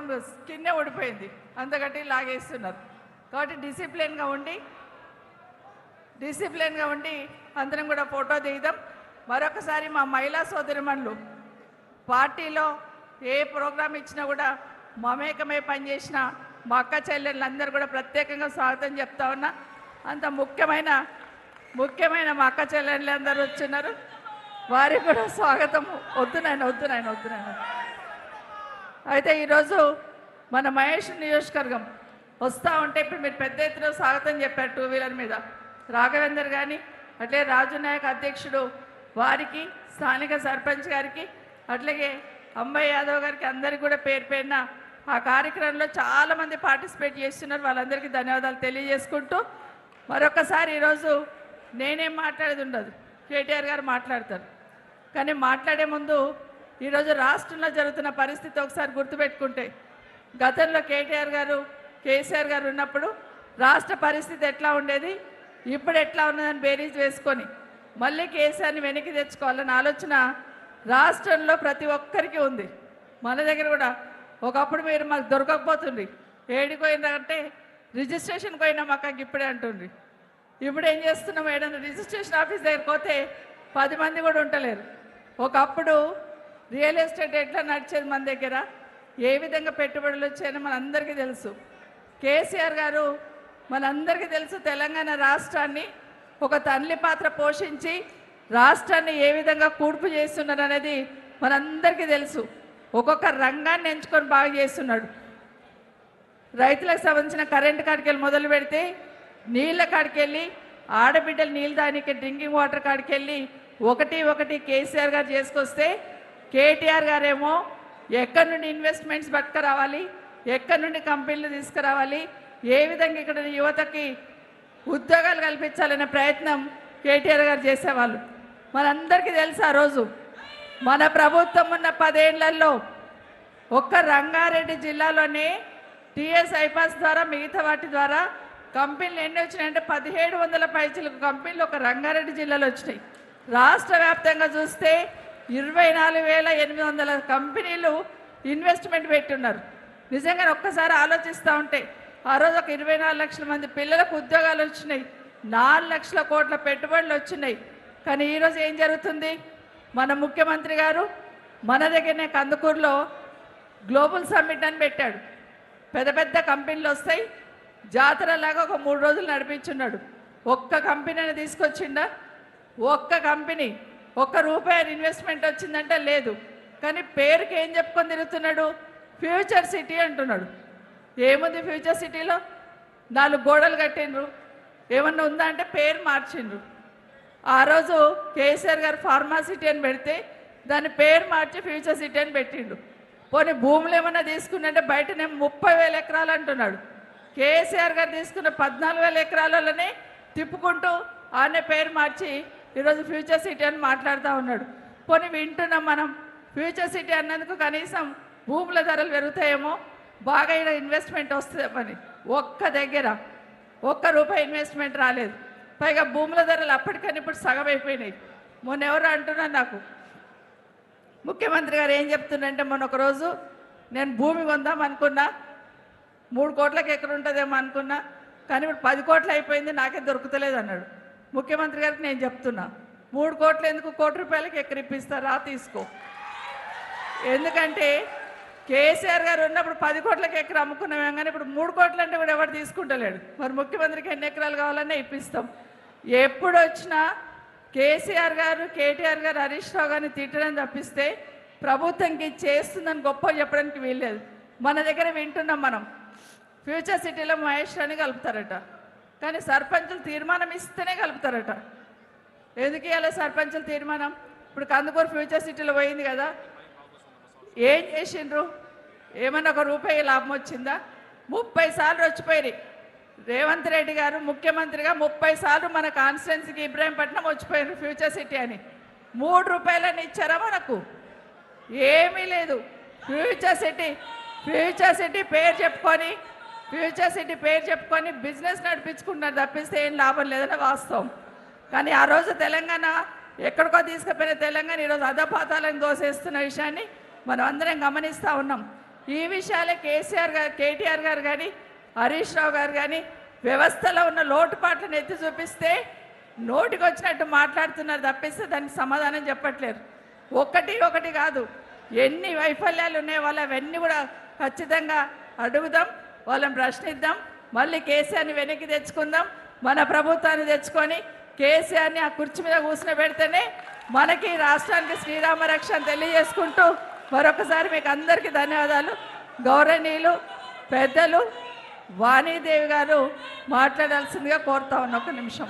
మొత్తం స్కిన్నే ఊడిపోయింది, అంత గట్టి లాగేస్తున్నారు. కాబట్టి డిసిప్లిన్గా ఉండి అందరం కూడా ఫోటో దిగుదాం. మరొకసారి మా మహిళా సోదరిమణులు పార్టీలో ఏ ప్రోగ్రాం ఇచ్చినా కూడా మమేకమై పనిచేసిన మా అక్క చెల్లెళ్ళందరూ కూడా ప్రత్యేకంగా స్వాగతం చెప్తా ఉన్నా. అంత ముఖ్యమైన మా అక్క చెల్లెళ్ళందరూ వచ్చిన్నారు, వారికి కూడా స్వాగతం. వద్దునైనా అయితే ఈరోజు మన మహేష్ నియోజకవర్గం వస్తూ ఉంటే ఇప్పుడు మీరు పెద్ద ఎత్తున స్వాగతం చెప్పారు. 2 వీలర్ మీద రాఘవేందర్ కానీ అట్లే రాజు నాయక్ అధ్యక్షుడు వారికి, స్థానిక సర్పంచ్ గారికి, అట్లాగే అంబయ్య యాదవ్ గారికి అందరికీ కూడా పేరు పేరున ఆ కార్యక్రమంలో చాలామంది పార్టిసిపేట్ చేస్తున్నారు. వాళ్ళందరికీ ధన్యవాదాలు తెలియజేసుకుంటూ మరొకసారి ఈరోజు నేనేం మాట్లాడేది ఉండదు, కేటీఆర్ గారు మాట్లాడతారు. కానీ మాట్లాడే ముందు ఈరోజు రాష్ట్రంలో జరుగుతున్న పరిస్థితి ఒకసారి గుర్తుపెట్టుకుంటే, గతంలో కేసీఆర్ గారు ఉన్నప్పుడు రాష్ట్ర పరిస్థితి ఎట్లా ఉండేది, ఇప్పుడు ఎట్లా ఉన్నదని బేరీజ్ వేసుకొని మళ్ళీ కేసీఆర్ని వెనక్కి తెచ్చుకోవాలన్న ఆలోచన రాష్ట్రంలో ప్రతి ఒక్కరికి ఉంది. మన దగ్గర కూడా ఒకప్పుడు మీరు మాకు దొరకకపోతుండ్రి, ఏడికి పోయిందంటే రిజిస్ట్రేషన్కి పోయినా మాకు ఇప్పుడే అంటుండ్రి. ఇప్పుడు ఏం చేస్తున్నాం, ఏదైనా రిజిస్ట్రేషన్ ఆఫీస్ దగ్గరికి పోతే 10 మంది కూడా ఉండలేరు. ఒకప్పుడు రియల్ ఎస్టేట్ ఎట్లా నడిచేది మన దగ్గర, ఏ విధంగా పెట్టుబడులు వచ్చాయని మనందరికీ తెలుసు. కేసీఆర్ గారు మనందరికీ తెలుసు, తెలంగాణ రాష్ట్రాన్ని ఒక తల్లి పాత్ర పోషించి రాష్ట్రాన్ని ఏ విధంగా కూర్పు చేస్తున్నారు అనేది మనందరికీ తెలుసు. ఒక్కొక్క రంగాన్ని ఎంచుకొని బాగా చేస్తున్నాడు. రైతులకు సంబంధించిన కరెంటు కాడికి వెళ్ళి మొదలు పెడితే, నీళ్ళ కాడికి వెళ్ళి, ఆడబిడ్డలు నీళ్ళు దానికి డ్రింకింగ్ వాటర్ కాడికి వెళ్ళి ఒకటి కేసీఆర్ గారు చేసుకొస్తే, కేటీఆర్ గారేమో ఎక్కడి నుండి ఇన్వెస్ట్మెంట్స్ పట్టుకురావాలి, ఎక్కడి నుండి కంపెనీలు తీసుకురావాలి, ఏ విధంగా ఇక్కడ యువతకి ఉద్యోగాలు కల్పించాలనే ప్రయత్నం కేటీఆర్ గారు చేసేవాళ్ళు. మనందరికీ తెలుసు, ఆ రోజు మన ప్రభుత్వం ఉన్న 10 ఏళ్లలో ఒక్క రంగారెడ్డి జిల్లాలోనే టీఎస్ ఐపాస్ ద్వారా మిగతా వాటి ద్వారా కంపెనీలు ఎన్ని వచ్చినాయంటే 1700 పైచిలకు కంపెనీలు ఒక రంగారెడ్డి జిల్లాలో వచ్చినాయి. రాష్ట్ర వ్యాప్తంగా చూస్తే 24,800 కంపెనీలు ఇన్వెస్ట్మెంట్ పెట్టున్నారు. నిజంగా ఒక్కసారి ఆలోచిస్తూ ఉంటే ఆ రోజు ఒక 24 లక్షల మంది పిల్లలకు ఉద్యోగాలు వచ్చినాయి, 4 లక్షల కోట్ల పెట్టుబడులు వచ్చినాయి. కానీ ఈరోజు ఏం జరుగుతుంది, మన ముఖ్యమంత్రి గారు మన దగ్గరనే కందుకూరులో గ్లోబల్ సమ్మిట్ అని పెట్టాడు. పెద్ద కంపెనీలు వస్తాయి, జాతరలాగా ఒక 3 రోజులు నడిపించున్నాడు. ఒక్క కంపెనీని తీసుకొచ్చిండా, ఒక్క కంపెనీ ₹1 ఇన్వెస్ట్మెంట్ వచ్చిందంటే లేదు. కానీ పేరుకి ఏం చెప్పుకొని తిరుగుతున్నాడు, ఫ్యూచర్ సిటీ అంటున్నాడు. ఏముంది ఫ్యూచర్ సిటీలో, 4 గోడలు కట్టిండ్రు, ఏమన్నా ఉందా అంటే పేరు మార్చిండ్రు. ఆ రోజు కేసీఆర్ గారు ఫార్మా సిటీ అని పెడితే దాని పేరు మార్చి ఫ్యూచర్ సిటీ అని పెట్టిండు. పోనీ భూములు ఏమన్నా తీసుకున్నంటే బయటనే 30,000 ఎకరాలు అంటున్నాడు. కేసీఆర్ గారు తీసుకున్న 14,000 ఎకరాలలోనే తిప్పుకుంటూ ఆనే పేరు మార్చి ఈరోజు ఫ్యూచర్ సిటీ అని మాట్లాడుతూ ఉన్నాడు. పోనీ వింటున్నాం మనం, ఫ్యూచర్ సిటీ అన్నందుకు కనీసం భూముల ధరలు పెరుగుతాయేమో, బాగా ఇక్కడ ఇన్వెస్ట్మెంట్ వస్తుందేమని. ఒక్క దగ్గర ₹1 ఇన్వెస్ట్మెంట్ రాలేదు. పైగా భూముల ధరలు అప్పటికని ఇప్పుడు సగం అయిపోయినాయి. మొన్న ఎవరు అంటున్నారు నాకు, ముఖ్యమంత్రి గారు ఏం చెప్తున్నారంటే, మొన్న ఒకరోజు నేను భూమి కొందాం అనుకున్నా, 3 కోట్లకి ఎకరం ఉంటుందేమో అనుకున్నా, కానీ ఇప్పుడు 10 కోట్లు అయిపోయింది, నాకే దొరుకుతలేదు అన్నాడు. ముఖ్యమంత్రి గారికి నేను చెప్తున్నా, 3 కోట్లు ఎందుకు, ₹1,00,00,000 ఎకరం ఇప్పిస్తారా, తీసుకో. ఎందుకంటే కేసీఆర్ గారు ఉన్నప్పుడు 10 కోట్లకి ఎకరం అమ్ముకున్నాం, కానీ ఇప్పుడు 3 కోట్లు అంటే కూడా ఎవరు తీసుకుంటలేడు. మరి ముఖ్యమంత్రికి ఎన్ని ఎకరాలు కావాలన్నా ఇప్పిస్తాం. ఎప్పుడు వచ్చినా కేసీఆర్ గారు, కేటీఆర్ గారు, హరీష్ రావు గారిని తిట్టడం తప్పిస్తే ప్రభుత్వంకి చేస్తుందని గొప్ప చెప్పడానికి వీల్లేదు. మన దగ్గర వింటున్నాం మనం, ఫ్యూచర్ సిటీలో మహేష్ అని కలుపుతారట, కానీ సర్పంచులు తీర్మానం ఇస్తేనే కలుపుతారట. ఎందుకు ఇవ్వాలి సర్పంచులు తీర్మానం? ఇప్పుడు కందుకూరు ఫ్యూచర్ సిటీలో పోయింది కదా, ఏం చేసిండ్రు, ఏమన్నా ₹1 లాభం వచ్చిందా? 30 సార్లు వచ్చిపోయి రేవంత్ రెడ్డి గారు ముఖ్యమంత్రిగా 30 సార్లు మన కాన్స్టిట్యున్సీకి ఇబ్రాహీంపట్నం వచ్చిపోయారు ఫ్యూచర్ సిటీ అని. ₹3 ఇచ్చారా మనకు? ఏమీ లేదు. ఫ్యూచర్ సిటీ పేరు చెప్పుకొని బిజినెస్ నడిపించుకుంటున్నారు తప్పిస్తే ఏం లాభం లేదని వాస్తవం. కానీ ఆ రోజు తెలంగాణ ఎక్కడికో తీసుకుపోయిన తెలంగాణ ఈరోజు అధపాతాలను దోసేస్తున్న విషయాన్ని మనం అందరం గమనిస్తూ ఉన్నాం. ఈ విషయాలే కేటీఆర్ గారు కానీ హరీష్ రావు గారు కానీ వ్యవస్థలో ఉన్న లోటుపాట్లను ఎత్తి చూపిస్తే నోటికి వచ్చినట్టు మాట్లాడుతున్నారు తప్పిస్తే దానికి సమాధానం చెప్పట్లేరు. ఒకటి కాదు, ఎన్ని వైఫల్యాలు ఉన్నాయో వాళ్ళు అవన్నీ కూడా ఖచ్చితంగా అడుగుదాం, వాళ్ళని ప్రశ్నిద్దాం. మళ్ళీ కేసీఆర్ని వెనక్కి తెచ్చుకుందాం. మన ప్రభుత్వాన్ని తెచ్చుకొని కేసీఆర్ని ఆ కుర్చీ మీద కూర్చుని పెడితేనే మనకి రాష్ట్రానికి శ్రీరామ రక్ష అని తెలియజేసుకుంటూ మరొకసారి మీకు అందరికీ ధన్యవాదాలు. గౌరవనీయులు పెద్దలు వాణీదేవి గారు మాట్లాడాల్సిందిగా కోరుతా ఉన్నా. ఒక నిమిషం.